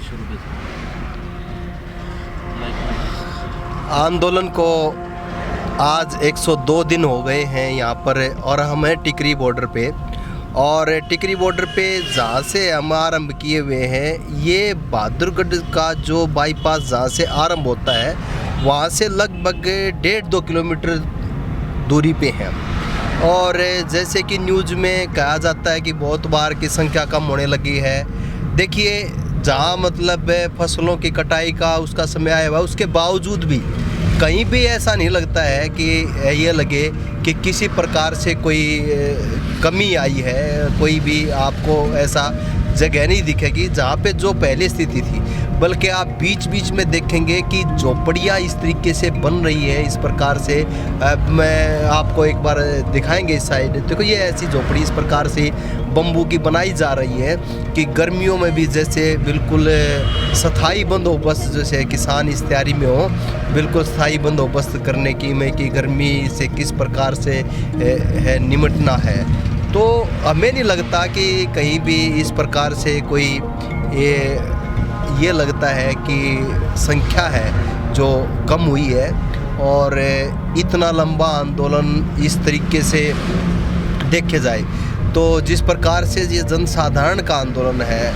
शुरू में आंदोलन को आज 102 दिन हो गए हैं यहाँ पर, और हम हैं टिकरी बॉर्डर पे। और टिकरी बॉर्डर पे जहाँ से हम आरंभ किए हुए हैं, ये बहादुरगढ़ का जो बाईपास जहाँ से आरंभ होता है वहाँ से लगभग 1.5-2 किलोमीटर दूरी पे हैं। और जैसे कि न्यूज़ में कहा जाता है कि बहुत बार की संख्या कम होने लगी है। देखिए, जहाँ मतलब फसलों की कटाई का उसका समय आया हुआ, उसके बावजूद भी कहीं भी ऐसा नहीं लगता है कि ये लगे कि किसी प्रकार से कोई कमी आई है। कोई भी आपको ऐसा जगह नहीं दिखेगी जहाँ पे जो पहले स्थिति थी, बल्कि आप बीच बीच में देखेंगे कि झोपड़ियाँ इस तरीके से बन रही है। इस प्रकार से मैं आपको एक बार दिखाएंगे इस साइड। देखो, ये ऐसी झोपड़ी इस प्रकार से बम्बू की बनाई जा रही है कि गर्मियों में भी जैसे बिल्कुल स्थायी बंदोबस्त, जैसे किसान इस तैयारी में हो, बिल्कुल स्थायी बंदोबस्त करने की में कि गर्मी से किस प्रकार से है निमटना है। तो हमें नहीं लगता कि कहीं भी इस प्रकार से कोई ये लगता है कि संख्या है जो कम हुई है। और इतना लंबा आंदोलन इस तरीके से देखे जाए तो जिस प्रकार से ये जनसाधारण का आंदोलन है,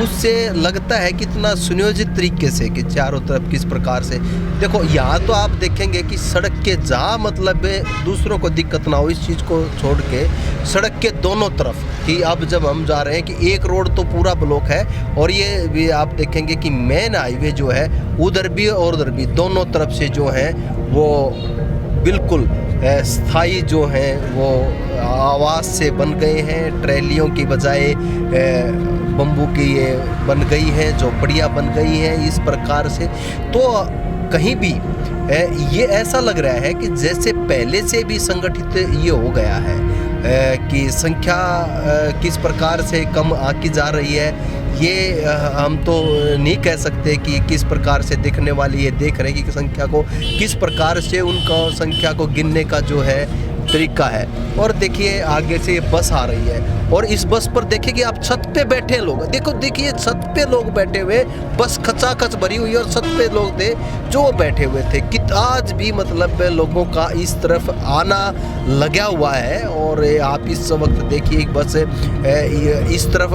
उससे लगता है कितना सुनियोजित तरीके से कि चारों तरफ किस प्रकार से। देखो, यहाँ तो आप देखेंगे कि सड़क के जहाँ मतलब दूसरों को दिक्कत ना हो, इस चीज़ को छोड़ के सड़क के दोनों तरफ कि अब जब हम जा रहे हैं कि एक रोड तो पूरा ब्लॉक है, और ये भी आप देखेंगे कि मेन हाईवे जो है उधर भी और उधर भी दोनों तरफ से जो है वो बिल्कुल स्थायी जो हैं वो आवास से बन गए हैं। ट्रैलियों की बजाय बम्बू की ये बन गई हैं, झोपड़ियाँ बन गई हैं इस प्रकार से। तो कहीं भी ये ऐसा लग रहा है कि जैसे पहले से भी संगठित ये हो गया है कि संख्या किस प्रकार से कम आती जा रही है। ये हम तो नहीं कह सकते कि किस प्रकार से दिखने वाली है। देख रहे हैं कि संख्या को किस प्रकार से उनका संख्या को गिनने का जो है तरीका है। और देखिए, आगे से ये बस आ रही है, और इस बस पर देखिए कि आप छत पे बैठे लोग देखिए छत पे लोग बैठे हुए, बस खचाखच भरी हुई, और छत पे लोग थे जो बैठे हुए थे कि आज भी मतलब लोगों का इस तरफ आना लगा हुआ है। और आप इस वक्त देखिए बस इस तरफ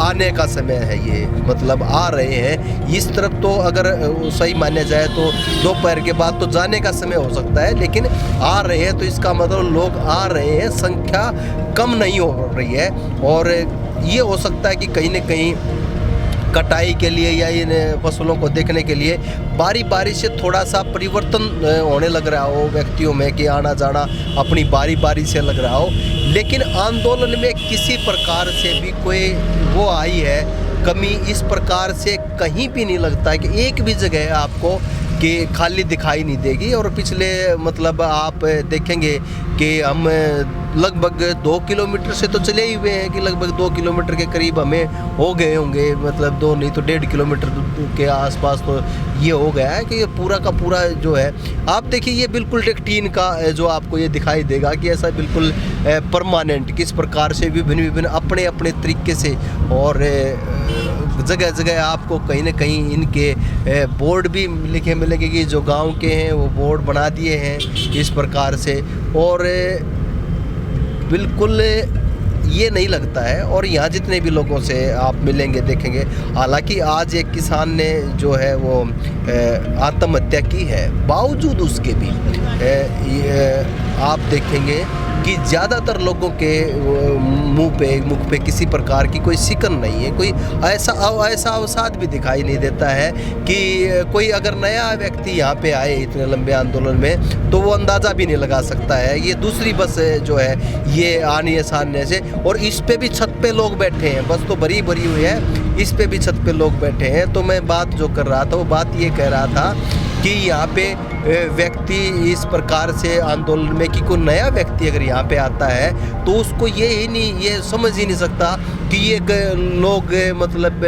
आने का समय है, ये मतलब आ रहे हैं इस तरफ। तो अगर सही माना जाए तो दोपहर के बाद तो जाने का समय हो सकता है, लेकिन आ रहे हैं तो इसका मतलब लोग आ रहे हैं, संख्या कम नहीं हो रही है। और ये हो सकता है कि कहीं न कहीं कटाई के लिए या इन फसलों को देखने के लिए बारी बारी से थोड़ा सा परिवर्तन होने लग रहा हो व्यक्तियों में, कि आना जाना अपनी बारी बारी से लग रहा हो। लेकिन आंदोलन में किसी प्रकार से भी कोई वो आई है कमी, इस प्रकार से कहीं भी नहीं लगता है कि एक भी जगह आपको कि खाली दिखाई नहीं देगी। और पिछले मतलब आप देखेंगे कि हम लगभग 2 किलोमीटर से तो चले ही हुए हैं, कि लगभग 2 किलोमीटर के करीब हमें हो गए होंगे, मतलब 2 नहीं तो 1.5 किलोमीटर के आसपास तो ये हो गया है कि ये पूरा का पूरा जो है। आप देखिए, ये बिल्कुल एक टीन का जो आपको ये दिखाई देगा कि ऐसा बिल्कुल परमानेंट किस प्रकार से विभिन्न अपने अपने तरीके से। और जगह जगह आपको कहीं ना कहीं इनके बोर्ड भी लिखे मिलेंगे कि जो गांव के हैं वो बोर्ड बना दिए हैं इस प्रकार से। और बिल्कुल ये नहीं लगता है। और यहाँ जितने भी लोगों से आप मिलेंगे देखेंगे, हालांकि आज एक किसान ने जो है वो आत्महत्या की है, बावजूद उसके भी आप देखेंगे कि ज़्यादातर लोगों के मुख पे किसी प्रकार की कोई सिकन नहीं है, कोई ऐसा अवसाद भी दिखाई नहीं देता है कि कोई अगर नया व्यक्ति यहाँ पे आए इतने लंबे आंदोलन में तो वो अंदाज़ा भी नहीं लगा सकता है। ये दूसरी बस जो है ये आनी है सामने से, और इस पे भी छत पे लोग बैठे हैं, बस तो भरी हुई है, इस पे भी छत पे लोग बैठे हैं। तो मैं बात जो कर रहा था वो बात ये कह रहा था कि यहाँ पे व्यक्ति इस प्रकार से आंदोलन में कि कोई नया व्यक्ति अगर यहाँ पे आता है तो उसको ये समझ ही नहीं सकता कि ये लोग मतलब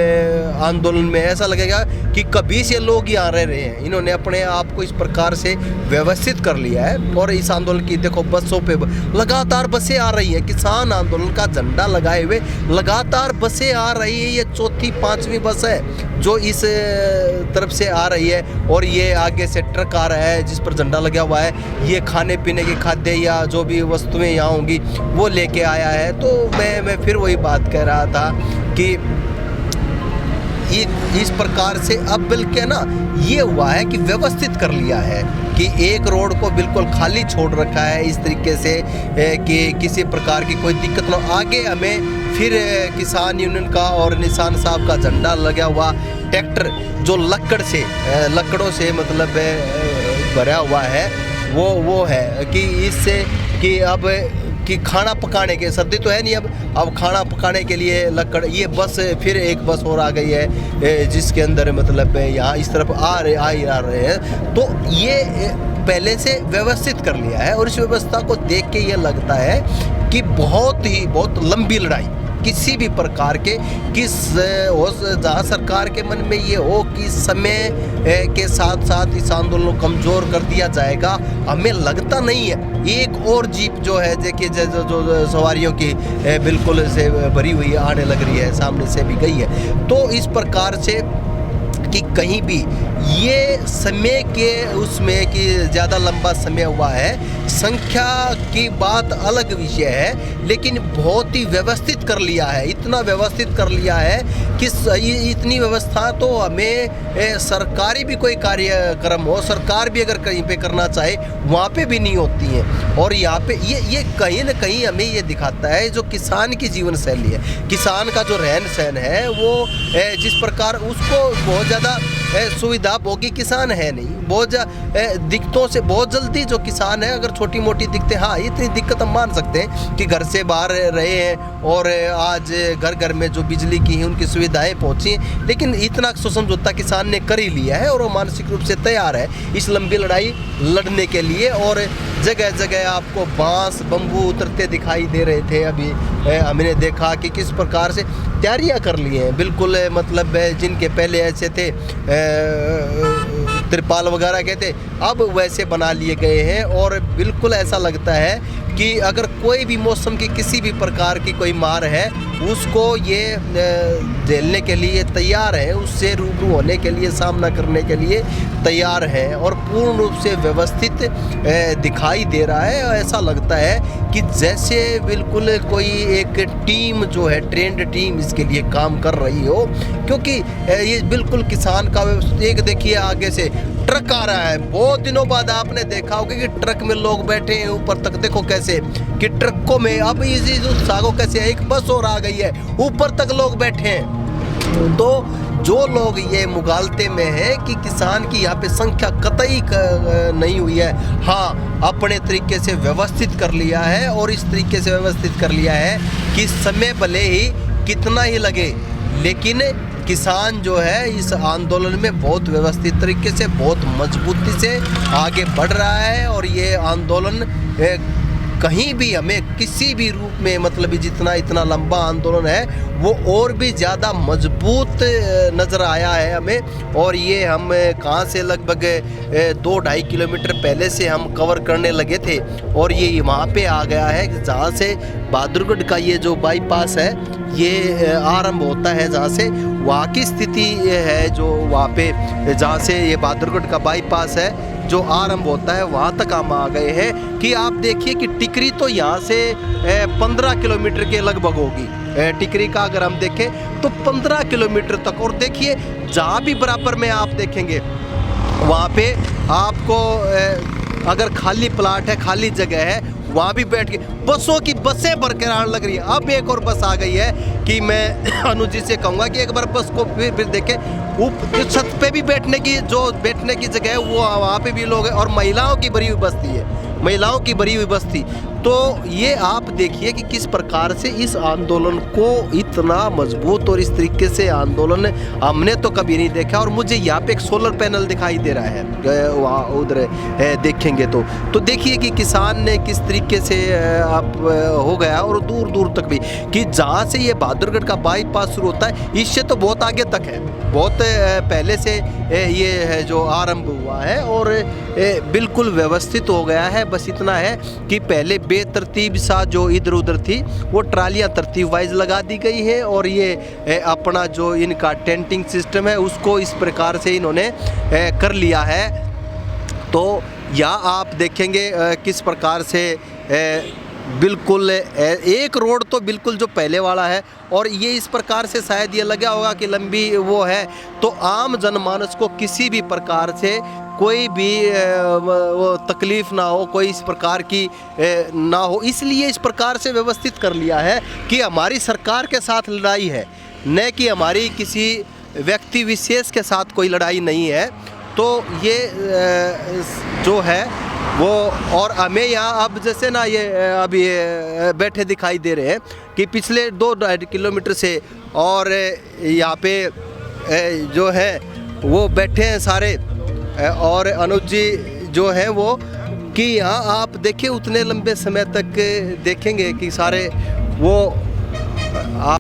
आंदोलन में ऐसा लगेगा कि कभी से लोग यहाँ रह रहे हैं। इन्होंने अपने आप को इस प्रकार से व्यवस्थित कर लिया है। और इस आंदोलन की देखो बसों पे लगातार बसें आ रही हैं, किसान आंदोलन का झंडा लगाए हुए लगातार बसें आ रही है। ये चौथी पांचवी बस है जो इस तरफ से आ रही है, और ये आगे से ट्रक आ रहा है जिस पर झंडा लगा हुआ है। ये खाने पीने की खाद्य या जो भी वस्तुएं यहाँ होंगी वो लेके आया है। तो मैं फिर वही बात कह रहा था कि इस प्रकार से अब बल्कि ना ये हुआ है कि व्यवस्थित कर लिया है कि एक रोड को बिल्कुल खाली छोड़ रखा है इस तरीके से कि किसी प्रकार की कोई दिक्कत ना। आगे हमें फिर किसान यूनियन का और निशान साहब का झंडा लगा हुआ ट्रैक्टर जो लकड़ों से मतलब भरा हुआ है वो है कि इससे कि अब कि खाना पकाने के, सर्दी तो है नहीं अब खाना पकाने के लिए लकड़, ये बस फिर एक बस और आ गई है जिसके अंदर मतलब यहाँ इस तरफ आ रहे हैं। तो ये पहले से व्यवस्थित कर लिया है, और इस व्यवस्था को देख के ये लगता है कि बहुत लंबी लड़ाई किसी भी प्रकार के जहाँ सरकार के मन में ये हो कि समय के साथ साथ इस आंदोलन को कमज़ोर कर दिया जाएगा, हमें लगता नहीं है। एक और जीप जो है देखिए जो सवारियों की बिल्कुल से भरी हुई आने लग रही है, सामने से भी गई है। तो इस प्रकार से कि कहीं भी ये समय के उसमें कि ज़्यादा लंबा समय हुआ है, संख्या की बात अलग विषय है, लेकिन बहुत ही व्यवस्थित कर लिया है। इतना व्यवस्थित कर लिया है कि इतनी व्यवस्था तो हमें सरकारी भी कोई कार्यक्रम हो, सरकार भी अगर कहीं पे करना चाहे वहाँ पे भी नहीं होती है। और यहाँ पे ये कहीं ना कहीं हमें ये दिखाता है जो किसान की जीवन शैली है, किसान का जो रहन सहन है वो जिस प्रकार उसको बहुत ज़्यादा सुविधा भोगी किसान है नहीं, बहुत दिक्कतों से बहुत जल्दी जो किसान है अगर छोटी मोटी दिक्कतें, हाँ इतनी दिक्कत हम मान सकते हैं कि घर से बाहर रहे हैं और आज घर घर में जो बिजली की हैं उनकी सुविधाएं पहुंची हैं, लेकिन इतना समझौता किसान ने कर ही लिया है और वो मानसिक रूप से तैयार है इस लंबी लड़ाई लड़ने के लिए। और जगह जगह आपको बांस बम्बू उतरते दिखाई दे रहे थे। अभी हमने देखा कि किस प्रकार से तैयारियां कर ली हैं, बिल्कुल मतलब जिनके पहले ऐसे थे त्रिपाल वगैरह कहते, अब वैसे बना लिए गए हैं। और बिल्कुल ऐसा लगता है कि अगर कोई भी मौसम की किसी भी प्रकार की कोई मार है उसको ये झेलने के लिए तैयार है, उससे रूबरू होने के लिए, सामना करने के लिए तैयार है और पूर्ण रूप से व्यवस्थित दिखाई दे रहा है। ऐसा लगता है कि जैसे बिल्कुल कोई एक टीम जो है ट्रेंड टीम इसके लिए काम कर रही हो, क्योंकि ये बिल्कुल किसान का एक देखिए आगे से ट्रक आ रहा है। बहुत दिनों बाद आपने देखा होगा कि ट्रक में लोग बैठे हैं, ऊपर तक देखो कैसे कि ट्रकों में अब इसी उत्साह को कैसे एक बस और आ गई है, ऊपर तक लोग बैठे हैं। तो जो लोग ये मुगालते में है कि किसान की यहाँ पे संख्या कतई नहीं हुई है, हाँ अपने तरीके से व्यवस्थित कर लिया है। और इस तरीके से व्यवस्थित कर लिया है कि समय भले ही कितना ही लगे, लेकिन किसान जो है इस आंदोलन में बहुत व्यवस्थित तरीके से बहुत मजबूती से आगे बढ़ रहा है। और ये आंदोलन कहीं भी हमें किसी भी रूप में मतलब जितना इतना लंबा आंदोलन है वो और भी ज़्यादा मजबूत नज़र आया है हमें। और ये हम कहाँ से लगभग 2-2.5 किलोमीटर पहले से हम कवर करने लगे थे और ये वहाँ पे आ गया है जहाँ से बहादुरगढ़ का ये जो बाईपास है ये आरंभ होता है, जहाँ से वहाँ की स्थिति है जो वहाँ पे जहाँ से ये बहादुरगढ़ का बाईपास है जो आरंभ होता है वहाँ तक हम आ गए हैं। कि आप देखिए कि टिकरी तो यहाँ से 15 किलोमीटर के लगभग होगी। टिकरी का अगर हम देखें तो 15 किलोमीटर तक। और देखिए जहाँ भी बराबर में आप देखेंगे वहाँ पे आपको अगर खाली प्लाट है, खाली जगह है, वहाँ भी बैठ के बसें बरकरार लग रही है। अब एक और बस आ गई है कि मैं अनुज जी से कहूँगा कि एक बार बस को फिर देखें, छत पे भी बैठने की जगह है वो वहाँ पे भी लोग हैं। और महिलाओं की भरी हुई बस्ती है, महिलाओं की भरी हुई बस्ती। तो ये आप देखिए कि किस प्रकार से इस आंदोलन को इतना मजबूत और इस तरीके से आंदोलन हमने तो कभी नहीं देखा। और मुझे यहाँ पे एक सोलर पैनल दिखाई दे रहा है, वहाँ उधर देखेंगे तो देखिए कि किसान ने किस तरीके से आप हो गया, और दूर दूर तक भी कि जहाँ से ये बहादुरगढ़ का बाईपास शुरू होता है इससे तो बहुत आगे तक है, बहुत पहले से ये है जो आरंभ हुआ है और बिल्कुल व्यवस्थित हो गया है। बस इतना है कि पहले बेतरतीब सा जो इधर उधर थी वो ट्रालियाँ तरतीब वाइज लगा दी गई है, और ये अपना जो इनका टेंटिंग सिस्टम है उसको इस प्रकार से इन्होंने कर लिया है। तो यहाँ आप देखेंगे किस प्रकार से बिल्कुल एक रोड तो बिल्कुल जो पहले वाला है, और ये इस प्रकार से शायद ये लगा होगा कि लंबी वो है, तो आम जनमानस को किसी भी प्रकार से कोई भी वो तकलीफ़ ना हो, कोई इस प्रकार की ना हो, इसलिए इस प्रकार से व्यवस्थित कर लिया है कि हमारी सरकार के साथ लड़ाई है, न कि हमारी किसी व्यक्ति विशेष के साथ कोई लड़ाई नहीं है। तो ये जो है वो, और हमें यहाँ अब जैसे ना ये अब ये बैठे दिखाई दे रहे हैं कि पिछले 2-2.5 किलोमीटर से, और यहाँ पे जो है वो बैठे हैं सारे, और अनुज जी जो हैं वो कि यहाँ आप देखिए उतने लंबे समय तक देखेंगे कि सारे वो